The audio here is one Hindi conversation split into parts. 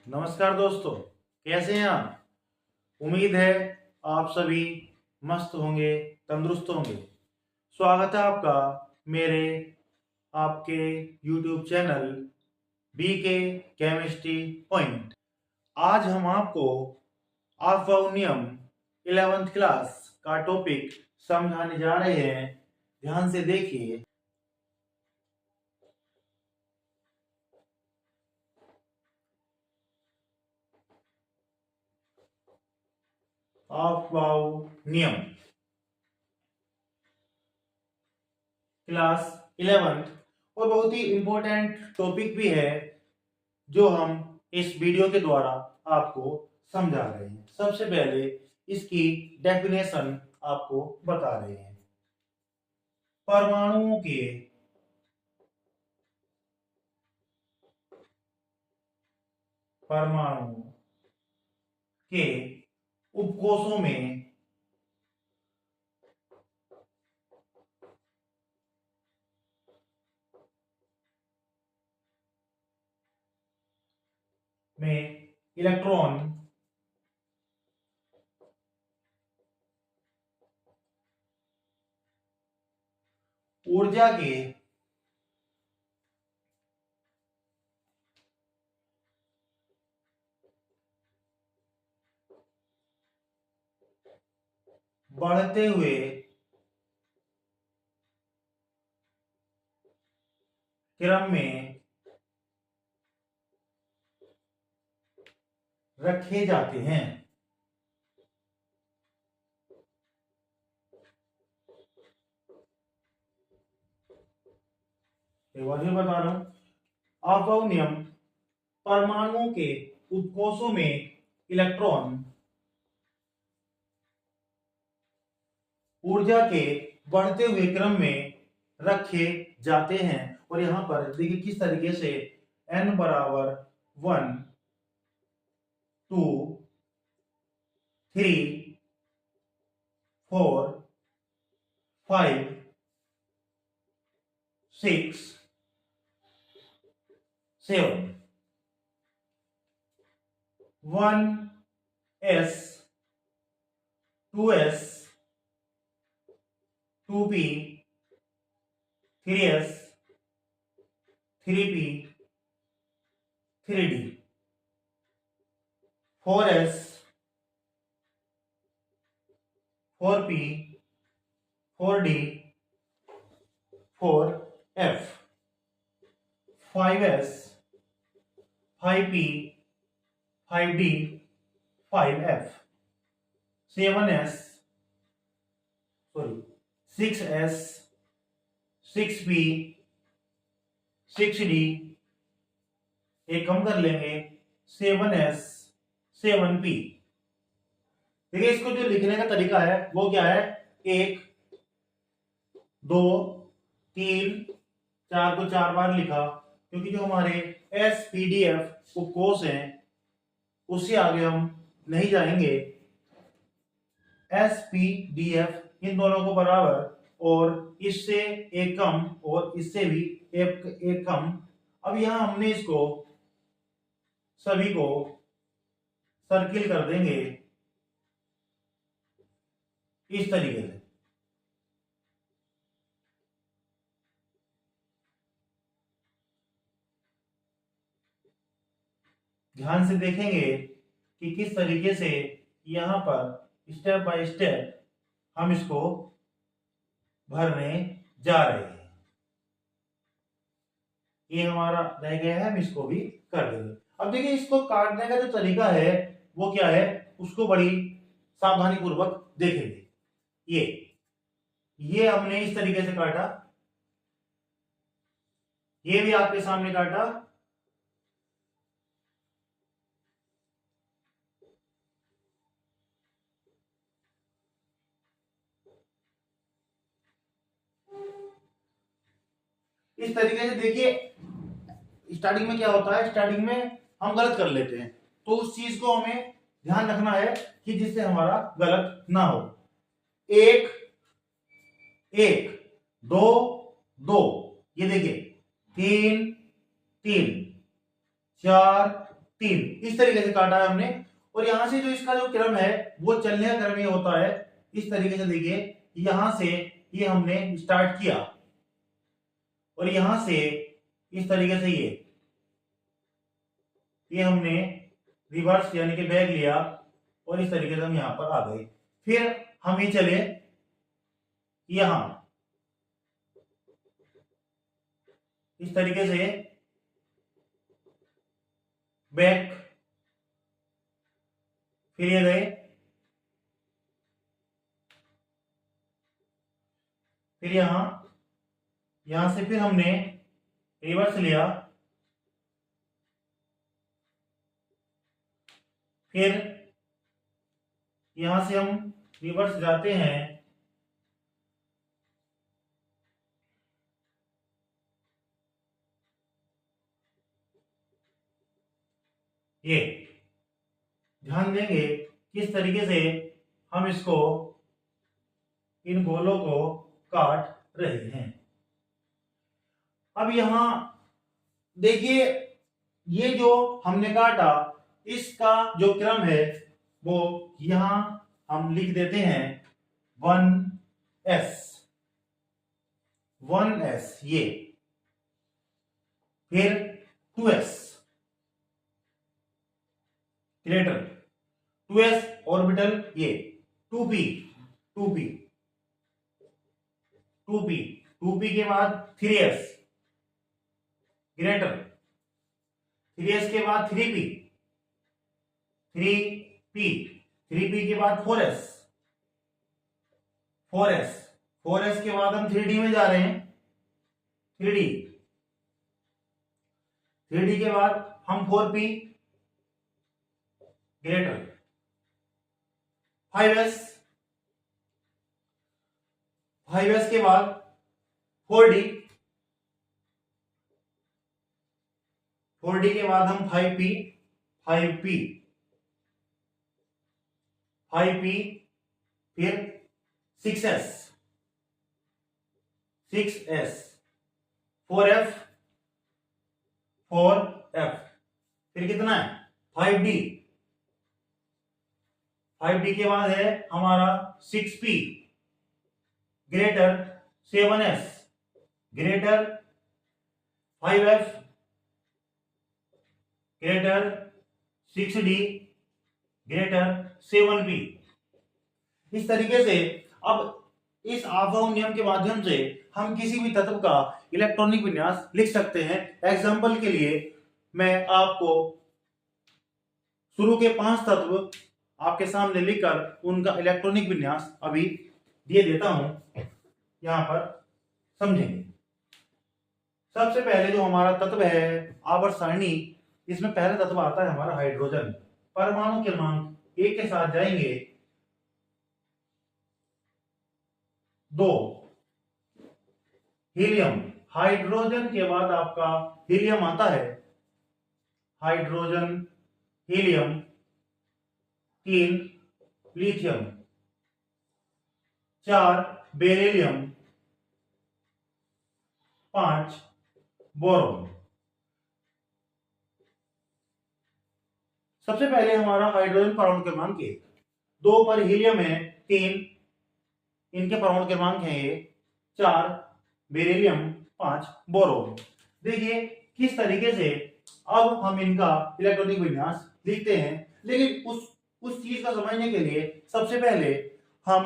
नमस्कार दोस्तों, कैसे हैं आप। उम्मीद है आप सभी मस्त होंगे, तंदुरुस्त होंगे। स्वागत है आपका मेरे आपके YouTube channel BK chemistry point. आज हम आपको ऑर्फोनियम 11th क्लास का टॉपिक समझाने जा रहे हैं। ध्यान से देखिए। ऑर्फोनियम क्लास 11th और बहुत ही इंपॉर्टेंट टॉपिक भी है जो हम इस वीडियो के द्वारा आपको समझा रहे हैं। सबसे पहले इसकी डेफिनेशन आपको बता रहे हैं। परमाणुओं के परमाणु के उपकोषों में इलेक्ट्रॉन ऊर्जा के बढ़ते हुए क्रम में रखे जाते हैं। एक बार फिर बता रहा हूं, ऑर्फोनियम परमाणुओं के उपकोषों में इलेक्ट्रॉन ऊर्जा के बढ़ते हुए क्रम में रखे जाते हैं। और यहां पर देखिए किस तरीके से n बराबर 1 2 3 4 5 6 7 1s 2s 2p 3s 3p 3d 4s 4p 4d 4f 5s 5p 5d 5f 7s 6s 6p 6d, एक कम कर लेंगे 7s 7p। देखिए इसको जो लिखने का तरीका है वो क्या है, 1 2 3 4 को 4 बार लिखा, क्योंकि जो हमारे SPDF उपकोष हैं उससे आगे हम नहीं जाएंगे। SPDF इन दोनों को बराबर और इससे एक कम और इससे भी एक कम। अब यहां हमने इसको सभी को सर्किल कर देंगे इस तरीके से। ध्यान से देखेंगे कि किस तरीके से यहां पर स्टेप बाय स्टेप हम इसको भरने जा रहे हैं। ये हमारा रह गया है, हम इसको भी कर देंगे। अब देखिए इसको काटने का जो तरीका है वो क्या है, उसको बड़ी सावधानी पूर्वक देखेंगे। ये हमने इस तरीके से काटा, ये भी आपके सामने काटा, इस तरीके से। देखिए स्टार्टिंग में क्या होता है, स्टार्टिंग में हम गलत कर लेते हैं, तो उस चीज को हमें ध्यान रखना है कि जिससे हमारा गलत ना हो। 1 1 2 2, ये देखिए 3 3 4 3, इस तरीके से काटा है हमने। और यहां से जो इसका जो क्रम है वो चलने का क्रम ये होता है इस तरीके से। देखिए यहां से ये हमने स्टार्ट किया और यहां से इस तरीके से ये हमने रिवर्स यानी कि बैक लिया और इस तरीके से हम यहां पर आ गए। फिर हम ये चले यहां इस तरीके से बैक, फिर ये गए, फिर यहां से फिर हमने रिवर्स लिया, फिर यहां से हम रिवर्स जाते हैं, ये ध्यान देंगे किस तरीके से हम इसको इन गोलों को काट रहे हैं। अब यहां देखिए ये जो हमने काटा इसका जो क्रम है वो यहां हम लिख देते हैं 1s, 1s ये, फिर 2s ग्रेटर, 2s ऑर्बिटल ये, 2p 2p 2p 2p के बाद 3s ग्रेटर, 3s के बाद 3p 3p 3p के बाद 4s 4s 4s के बाद हम 3d में जा रहे हैं, 3d 3d के बाद हम 4p ग्रेटर, 5s 5s के बाद 4d 4d के बाद हम 5p 5p 5p फिर 6s 6s 4f 4f फिर कितना है 5d 5d के बाद है हमारा 6p greater 7s greater 5f greater 6d greater 7p। इस तरीके से अब इस आफाउ नियम के माध्यम से हम किसी भी तत्व का इलेक्ट्रॉनिक विन्यास लिख सकते हैं। एग्जाम्पल के लिए मैं आपको शुरू के 5 तत्व आपके सामने लिखकर उनका इलेक्ट्रॉनिक विन्यास अभी दिए देता हूं, यहां पर समझेंगे। सबसे पहले जो हमारा तत्व है आवर्त सारणी, इसमें पहला तत्व आता है हमारा हाइड्रोजन। परमाणु क्रमांक 1 के साथ जाएंगे 2 हीलियम, हाइड्रोजन के बाद आपका हीलियम आता है, hydrogen helium, 3 lithium, 4 beryllium, 5 boron. सबसे पहले हमारा हाइड्रोजन परमाणु क्रमांक 1, 2 पर हीलियम है, 3 इनके परमाणु क्रमांक है ये, 4 बेरिलियम, 5 बोरोन। देखिए किस तरीके से अब हम इनका इलेक्ट्रॉनिक विन्यास लिखते हैं, लेकिन उस चीज का समझने के लिए सबसे पहले हम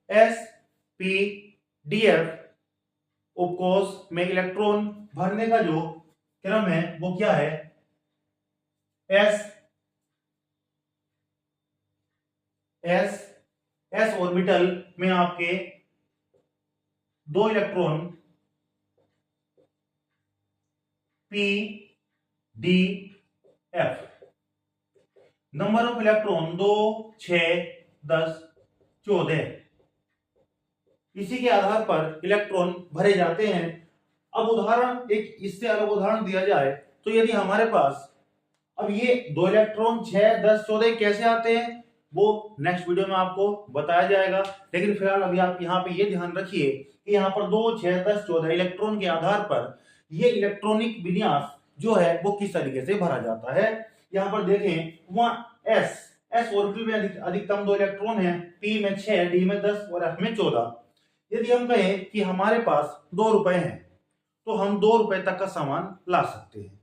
sp-df उपकोष में इलेक्ट्रॉन भरने का जो क्रम है वो क्या है, s ऑर्बिटल में आपके 2 electron p d f, number of electron 2 6 10 14, इसी के आधार पर इलेक्ट्रॉन भरे जाते हैं। अब उदाहरण एक इससे अलग उदाहरण दिया जाए तो यदि हमारे पास अब ये 2 इलेक्ट्रॉन 6 10 14 कैसे आते हैं वो नेक्स्ट वीडियो में आपको बताया जाएगा, लेकिन फिलहाल अभी आप यहाँ पे ये ध्यान रखिए कि यहाँ पर 2 6 10 14 इलेक्ट्रॉन के आधार पर ये इलेक्ट्रॉनिक विन्यास जो है वो किस तरीके से भरा जाता है। यहाँ पर देखें एस ऑर्बिटल में अधिकतम 2 इलेक्ट्रॉन है, पी में 6, डी में 10 और एफ में 14। यदि हम कहें कि हमारे पास 2 रुपए हैं तो हम 2 रुपए तक का सामान ला सकते हैं।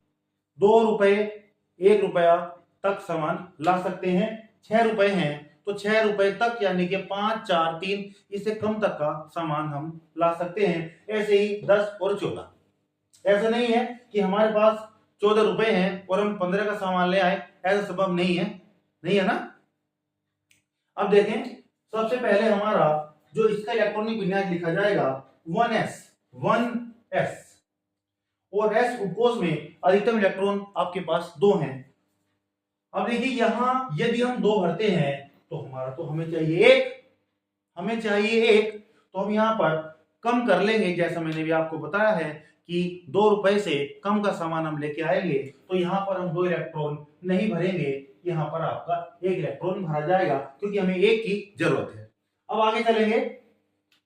2 रुपए 1 रुपया तक सामान ला सकते हैं। 6 रुपए हैं तो 6 रुपए तक यानी कि 5, 4, 3 इससे कम तक का सामान हम ला सकते हैं। ऐसे ही 10 और 14। ऐसा नहीं है कि हमारे पास 14 रुपए हैं और हम 15 का सामान ले आए, ऐसा संभव नहीं है ना। अब देखें, सबसे पहले हमारा जो इसका इलेक्ट्रॉनिक विन्यास लिखा जाएगा 1s और s उपकोष में अधिकतम इलेक्ट्रॉन आपके पास 2 हैं। अब देखिए यहां यदि हम 2 भरते हैं तो हमें चाहिए 1, तो हम यहां पर कम कर लेंगे। जैसा मैंने भी आपको बताया है कि 2 रुपए से कम का सामान हम लेके आएंगे तो यहाँ पर हम 2 इलेक्ट्रॉन नहीं भरेंगे, यहाँ पर आपका 1 इलेक्ट्रॉन भरा जाएगा क्योंकि हमें 1 की जरूरत है। अब आगे चलेंगे,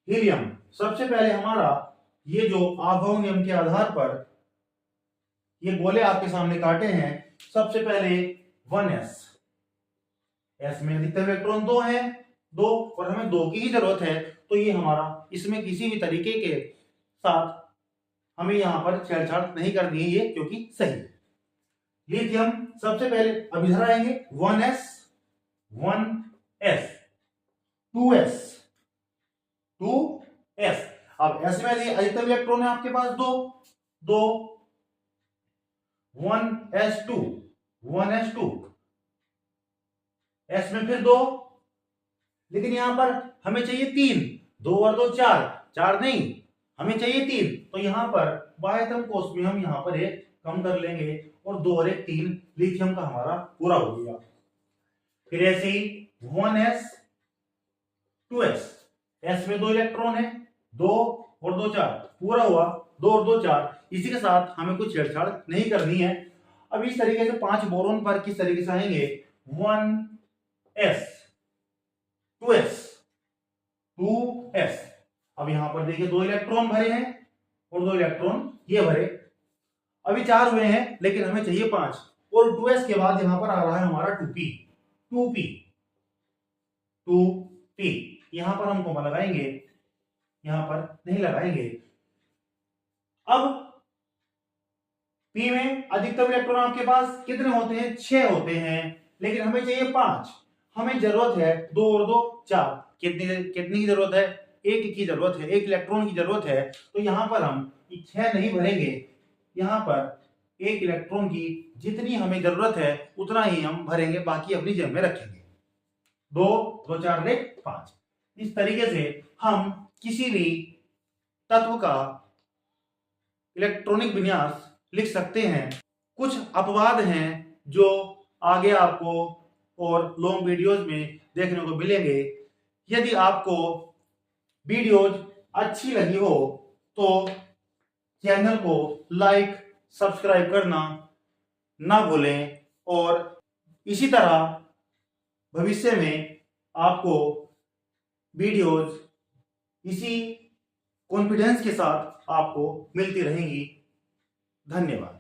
हीलियम। सबसे पहले हमारा ये जो आभाव नियम के आधार पर ये गोले आपके सामने काटे हैं। सबसे पहले 1s, s में अधिकतम इलेक्ट्रॉन 2 है, 2 और हमें 2 की ही जरूरत है, तो ये हमारा इसमें किसी भी तरीके के साथ हमें यहां पर छेड़छाड़ नहीं करनी है, ये क्योंकि सही है। लिथियम सबसे पहले अब इधर आएंगे 1s 2s 2s। अब s में अधिकतम इलेक्ट्रॉन है आपके पास 2 1s2 s में फिर 2, लेकिन यहां पर हमें चाहिए 3, 2 और 2 4 नहीं, हमें चाहिए 3, तो यहां पर बाह्यतम कोष में हम यहां पर 1 कम कर लेंगे और 2 और 1 3, लिथियम का हमारा पूरा हो गया। फिर ऐसे ही 1s 2s, s में 2 इलेक्ट्रॉन है, 2 और 2 4 पूरा हुआ, 2 और 2 4। इसी के साथ हमें कुछ छेड़छाड़ नहीं करनी है। अब इस तरीके से 5 बोरॉन पर किस तरीके से आएंगे 1s 2s। अब यहां पर देखिए 2 इलेक्ट्रॉन भरे हैं और 2 इलेक्ट्रॉन ये भरे, अभी 4 हुए हैं लेकिन हमें चाहिए 5, और 2s के बाद यहां पर आ रहा है हमारा 2p। यहां पर हम कोमा लगाएंगे, यहां पर नहीं लगाएंगे। अब p में अधिकतम इलेक्ट्रॉन आपके पास कितने होते हैं 6 होते हैं, लेकिन हमें चाहिए 5। हमें जरूरत है 2 और 2 4, कितनी की जरूरत है 1 की जरूरत है, 1 इलेक्ट्रॉन की जरूरत है। तो यहां पर हम 6 नहीं भरेंगे, यहां पर 1 इलेक्ट्रॉन की जितनी हमें जरूरत है उतना ही हम भरेंगे, बाकी अपनी जेब में रखेंगे। 2 2 4 5। इस तरीके से हम किसी भी तत्व का इलेक्ट्रॉनिक विन्यास लिख सकते हैं। कुछ अपवाद हैं जो आगे आपको और लॉन्ग वीडियोज में देखने को मिलेंगे। यदि आपको वीडियोज अच्छी लगी हो तो चैनल को लाइक सब्सक्राइब करना ना भूलें, और इसी तरह भविष्य में आपको वीडियोज इसी कॉन्फिडेंस के साथ आपको मिलती रहेंगी। धन्यवाद।